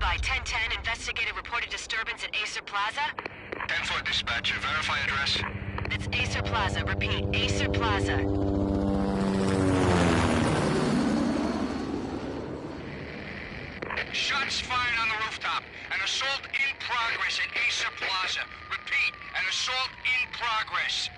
by 1010. Investigated reported disturbance at Acer Plaza. 10-4 dispatcher. Verify address. That's Acer Plaza. Repeat, Acer Plaza. Shots fired on the rooftop. An assault in progress at Acer Plaza. Repeat, an assault in progress.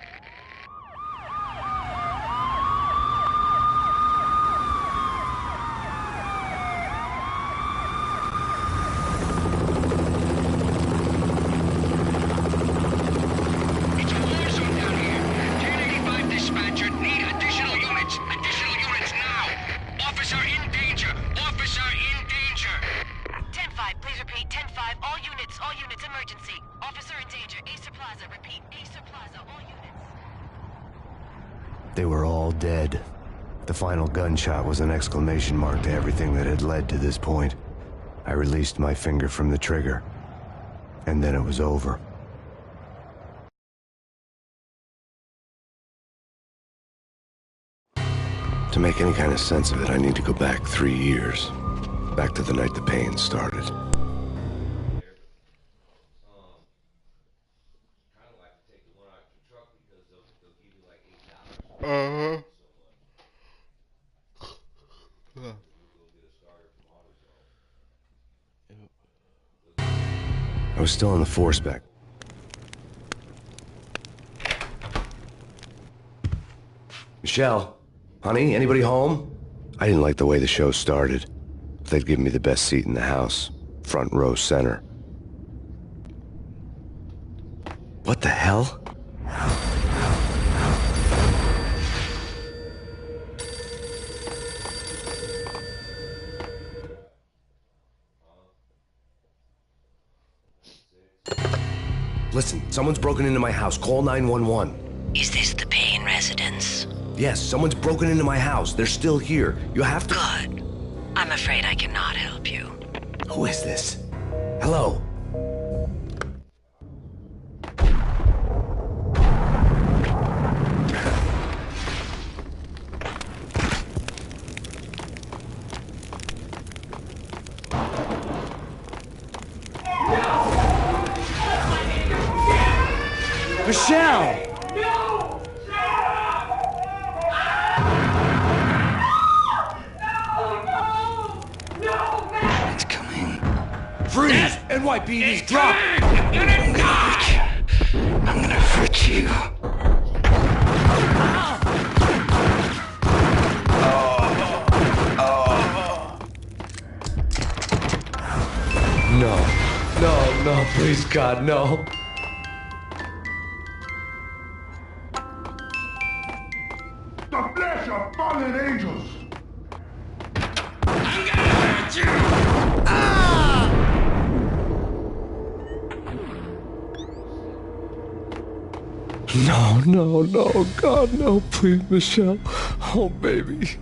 It's a war zone down here. 1085 dispatcher. Need additional units. Additional units now. Officer in danger. Officer in danger. 10-5, please repeat. 10-5, all units, emergency. Officer in danger, Acer Plaza. Repeat, Acer Plaza, all units. They were all dead. The final gunshot was an exclamation mark to everything that had led to this point. I released my finger from the trigger, and then it was over. To make any kind of sense of it, I need to go back 3 years. Back to the night the Payne started. I was still on the force back. Michelle? Honey, anybody home? I didn't like the way the show started. They'd give me the best seat in the house, front row center. What the hell? Listen, someone's broken into my house. Call 911. Is this the Payne residence? Yes, someone's broken into my house. They're still here. You have to... Good. I'm afraid I cannot help you. Who is this? Hello? Michelle! No! No, man! It's coming. Freeze! NYPD's drop! I'm gonna hurt you. No. No, no, please God, no. The flesh of fallen angels. I'm gonna hurt you! No, no, no, God, no, please, Michelle. Oh, baby.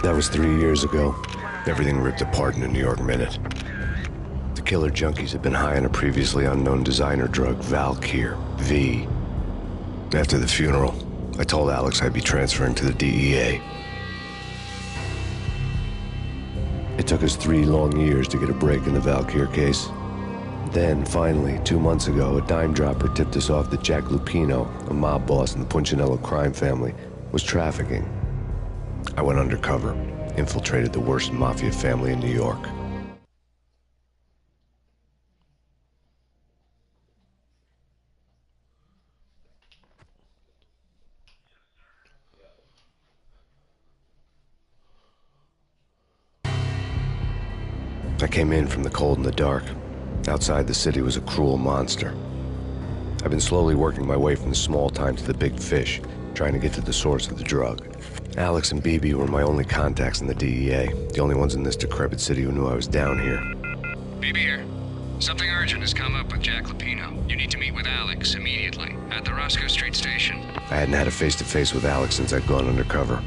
That was 3 years ago. Everything ripped apart in a New York minute. The killer junkies had been high on a previously unknown designer drug, Valkyr, V. After the funeral, I told Alex I'd be transferring to the DEA. It took us 3 long years to get a break in the Valkyr case. Then, finally, 2 months ago, a dime dropper tipped us off that Jack Lupino, a mob boss in the Punchinello crime family, was trafficking. I went undercover, infiltrated the worst mafia family in New York. I came in from the cold and the dark. Outside the city was a cruel monster. I've been slowly working my way from the small time to the big fish, trying to get to the source of the drug. Alex and BB were my only contacts in the DEA, the only ones in this decrepit city who knew I was down here. BB here. Something urgent has come up with Jack Lupino. You need to meet with Alex immediately at the Roscoe Street station. I hadn't had a face-to-face with Alex since I'd gone undercover.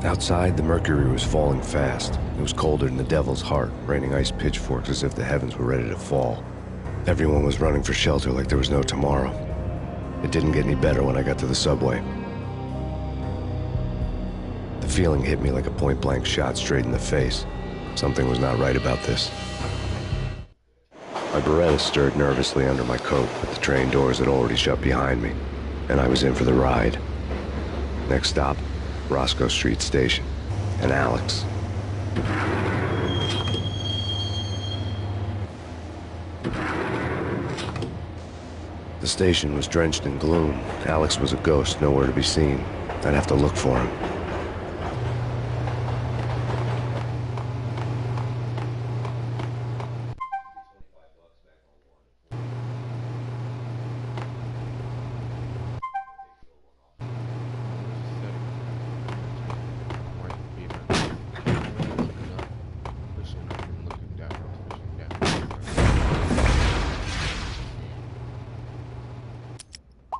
Outside, the mercury was falling fast. It was colder than the devil's heart, raining ice pitchforks as if the heavens were ready to fall. Everyone was running for shelter like there was no tomorrow. It didn't get any better when I got to the subway. The feeling hit me like a point-blank shot straight in the face. Something was not right about this. My Beretta stirred nervously under my coat, but the train doors had already shut behind me, and I was in for the ride. Next stop, Roscoe Street Station, and Alex. The station was drenched in gloom. Alex was a ghost, nowhere to be seen. I'd have to look for him.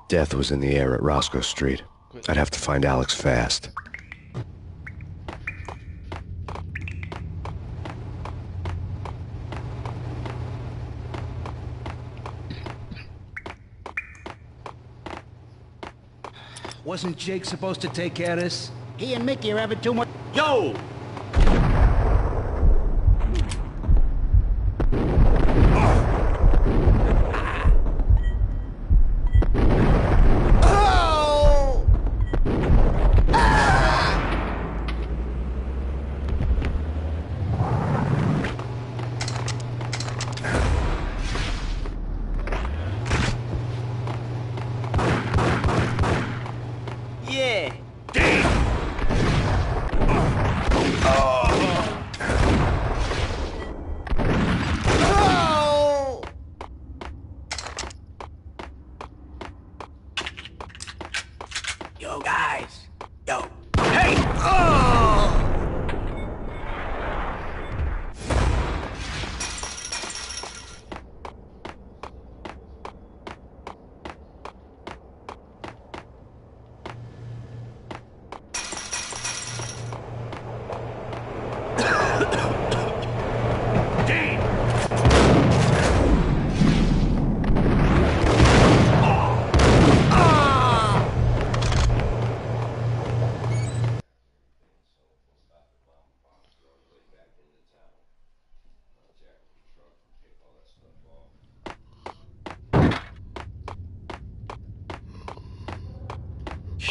Death was in the air at Roscoe Street. I'd have to find Alex fast. Wasn't Jake supposed to take care of this? He and Mickey are having too much... Yo! Yo, guys! Yo! Hey! Oh!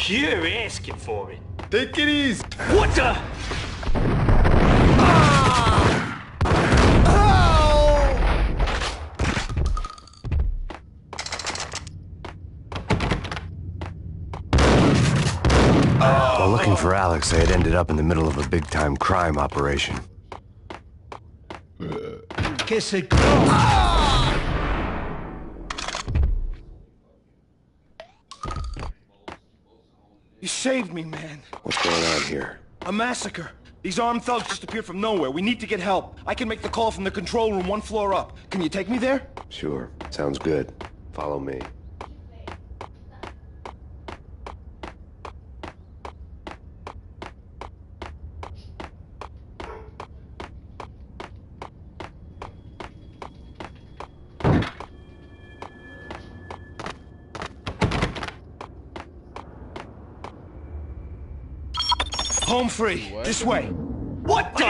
You're asking for it. Take it easy. What the? While looking for Alex, I had ended up in the middle of a big-time crime operation. Kiss it, go! You saved me, man. What's going on here? A massacre. These armed thugs just appeared from nowhere. We need to get help. I can make the call from the control room 1 floor up. Can you take me there? Sure. Sounds good. Follow me. Home free. This way. What the?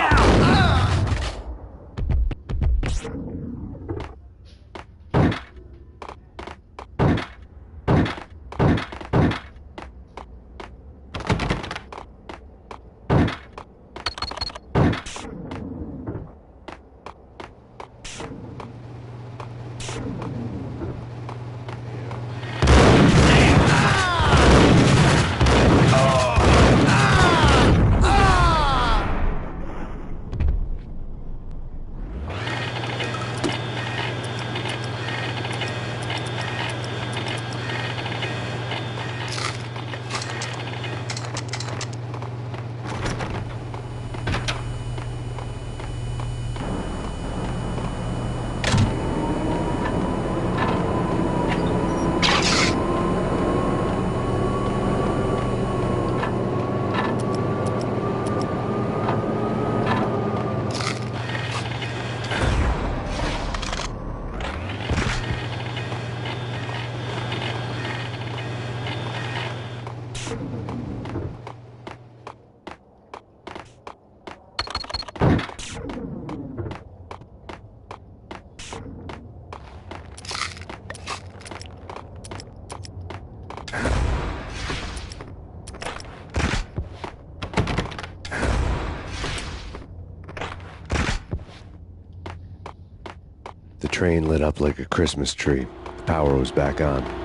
train lit up like a Christmas tree. The power was back on.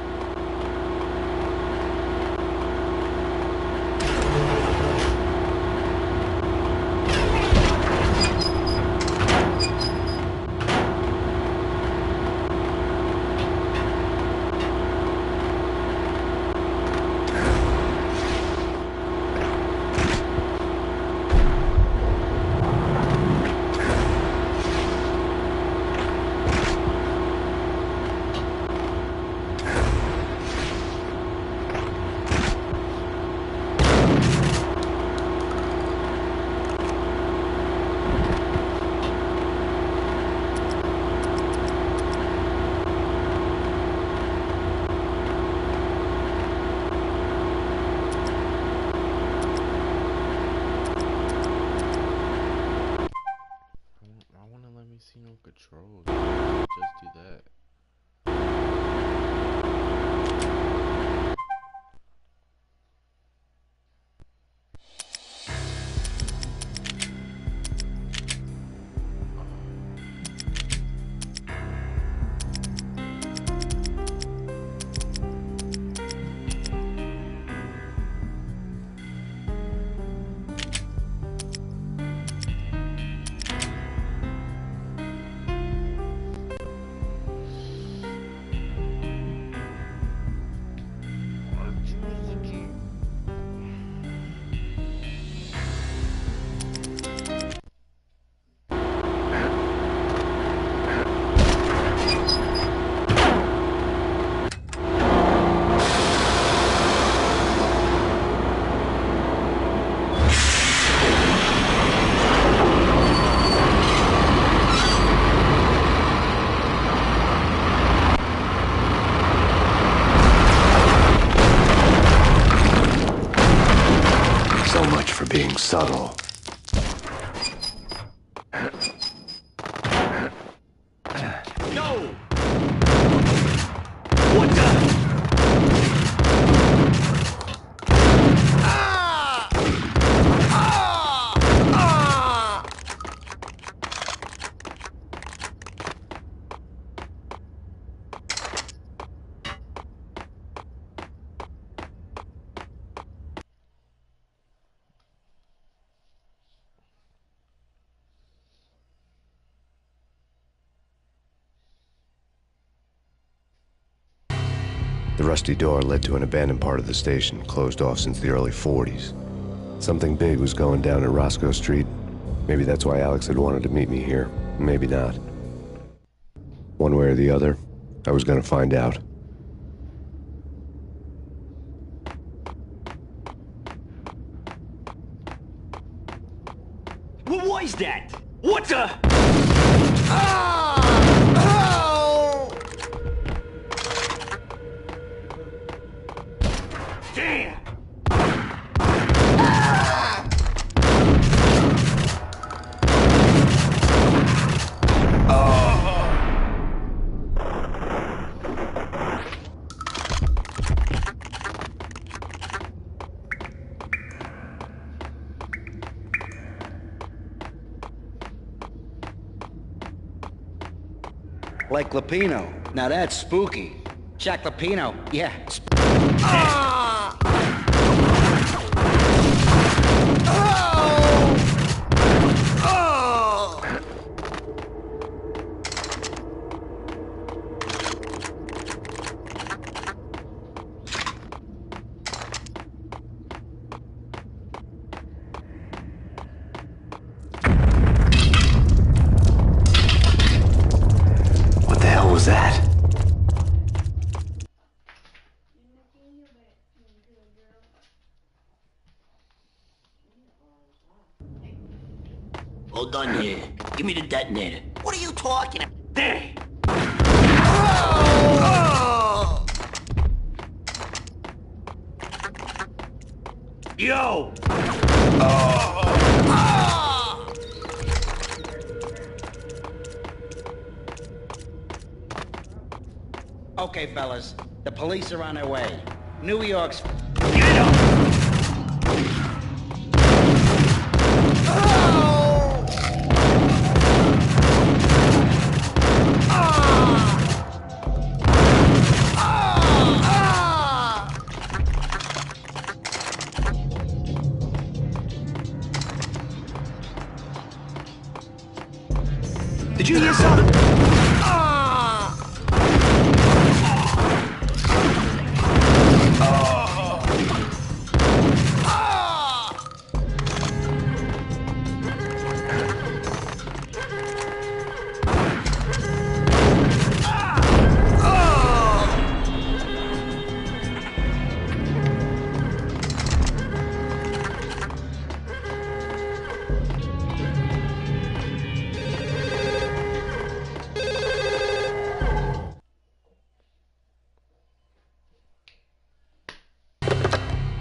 See no controls. Just do that. Being subtle. No! What the? Ah! Ah! Ah! The rusty door led to an abandoned part of the station, closed off since the early 40s. Something big was going down at Roscoe Street. Maybe that's why Alex had wanted to meet me here. Maybe not. One way or the other, I was gonna find out. What was that? What the? Ah! Oh! Damn! Ah! Oh! Like Lapino. Now that's spooky. Jack Lapino. Yeah. Ah! Oh! Oh! What the hell was that? Hold on here. Give me the detonator. What are you talking about? There! Oh! Yo! Okay, fellas. The police are on their way. New York's... Get him! Oh! Oh! chew yourself.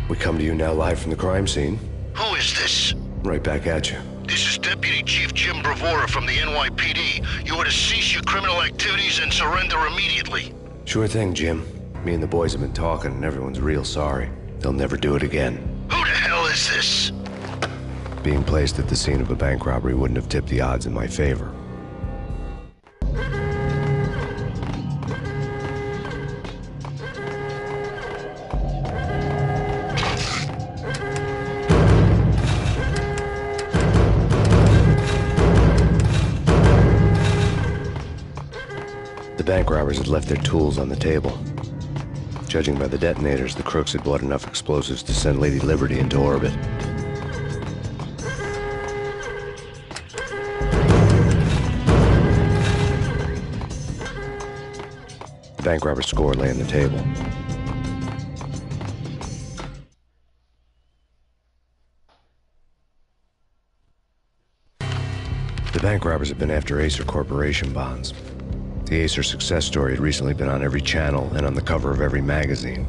We come to you now live from the crime scene. Who is this? Right back at you. This is Deputy Chief Jim Bravura from the NYPD. You are to cease your criminal activities and surrender immediately. Sure thing, Jim. Me and the boys have been talking and everyone's real sorry. They'll never do it again. Who the hell is this? Being placed at the scene of a bank robbery wouldn't have tipped the odds in my favor. The bank robbers had left their tools on the table. Judging by the detonators, the crooks had bought enough explosives to send Lady Liberty into orbit. The bank robber's score lay on the table. The bank robbers had been after Acer Corporation bonds. The Acer success story had recently been on every channel and on the cover of every magazine.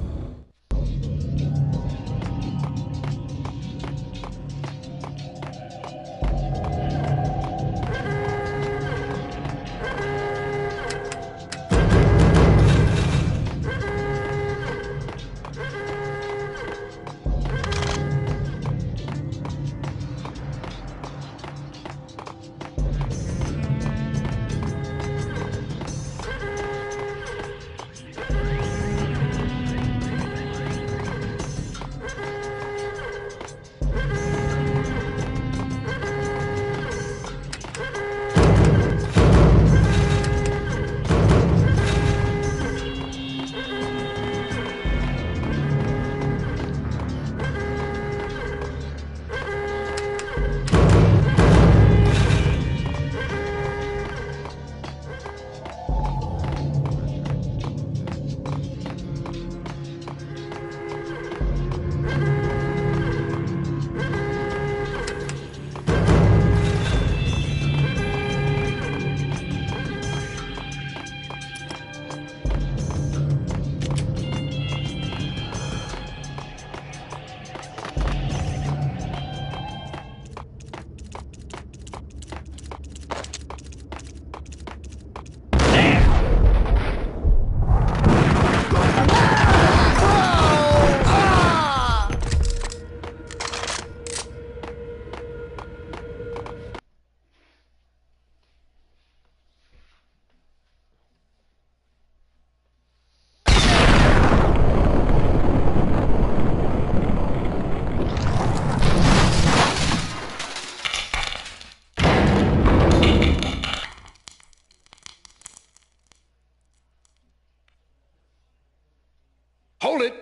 Hold it!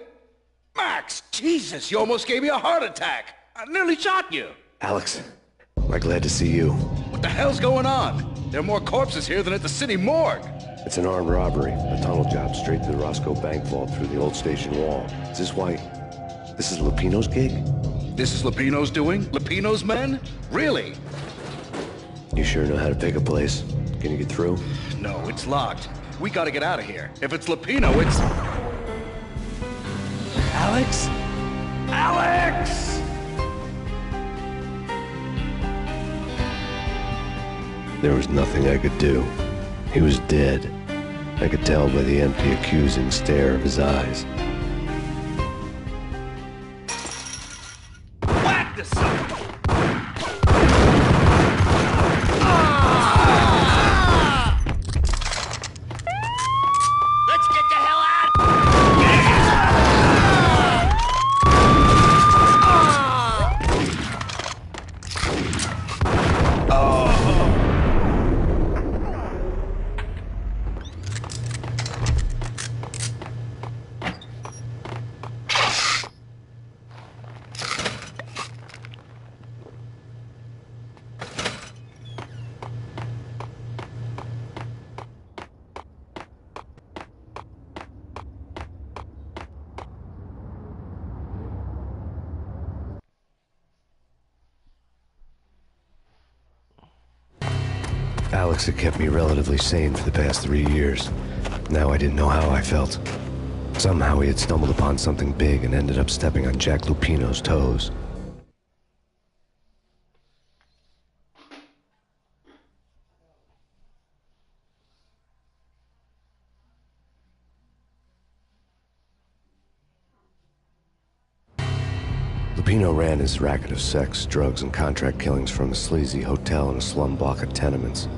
Max! Jesus, you almost gave me a heart attack! I nearly shot you! Alex, I'm glad to see you. What the hell's going on? There are more corpses here than at the city morgue! It's an armed robbery, a tunnel job straight to the Roscoe Bank vault through the old station wall. Is this why... this is Lupino's gig? This is Lupino's doing? Lupino's men? Really? You sure know how to pick a place? Can you get through? No, it's locked. We gotta get out of here. If it's Lupino, it's... Alex? Alex! There was nothing I could do. He was dead. I could tell by the empty, accusing stare of his eyes. Whack this son! Let's get the hell out! Alex had kept me relatively sane for the past 3 years. Now I didn't know how I felt. Somehow he had stumbled upon something big and ended up stepping on Jack Lupino's toes. Lupino ran his racket of sex, drugs, and contract killings from a sleazy hotel in a slum block of tenements.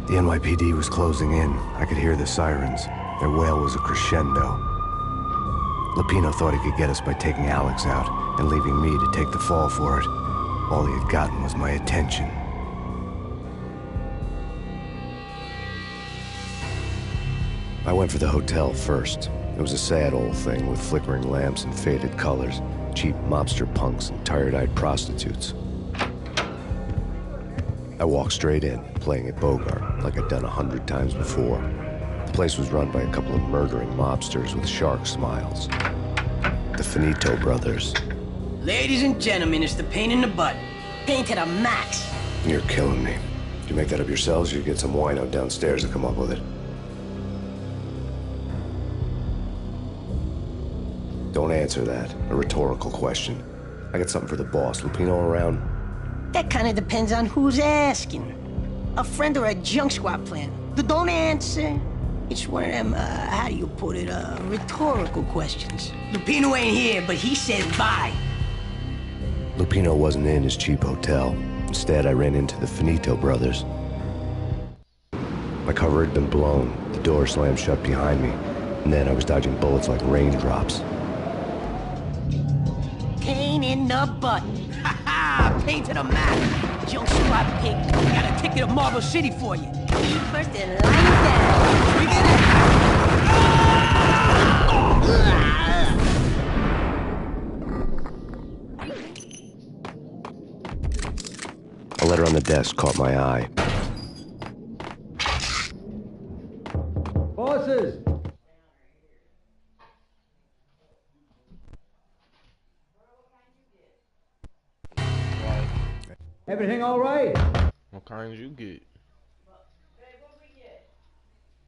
The NYPD was closing in. I could hear the sirens. Their wail was a crescendo. Lupino thought he could get us by taking Alex out and leaving me to take the fall for it. All he had gotten was my attention. I went for the hotel first. It was a sad old thing with flickering lamps and faded colors, cheap mobster punks and tired-eyed prostitutes. I walked straight in, playing at Bogart, like I'd done 100 times before. The place was run by a couple of murdering mobsters with shark smiles. The Finito brothers. Ladies and gentlemen, it's the pain in the butt. Pain to the max. You're killing me. Did you make that up yourselves, or you get some wino downstairs to come up with it? Don't answer that. A rhetorical question. I got something for the boss. Lupino around? That kind of depends on who's asking. A friend or a junk squad plan. Don't answer. It's one of them, how do you put it, rhetorical questions. Lupino ain't here, but he said bye. Lupino wasn't in his cheap hotel. Instead, I ran into the Finito brothers. My cover had been blown. The door slammed shut behind me. And then I was dodging bullets like raindrops. Pain in the butt. Ha ha! Pain to the max. Junk squad pig. Got a ticket to Marble City for you. Eat first and line it down. We did it! A letter on the desk caught my eye. Bosses! Everything all right? What kinds you get?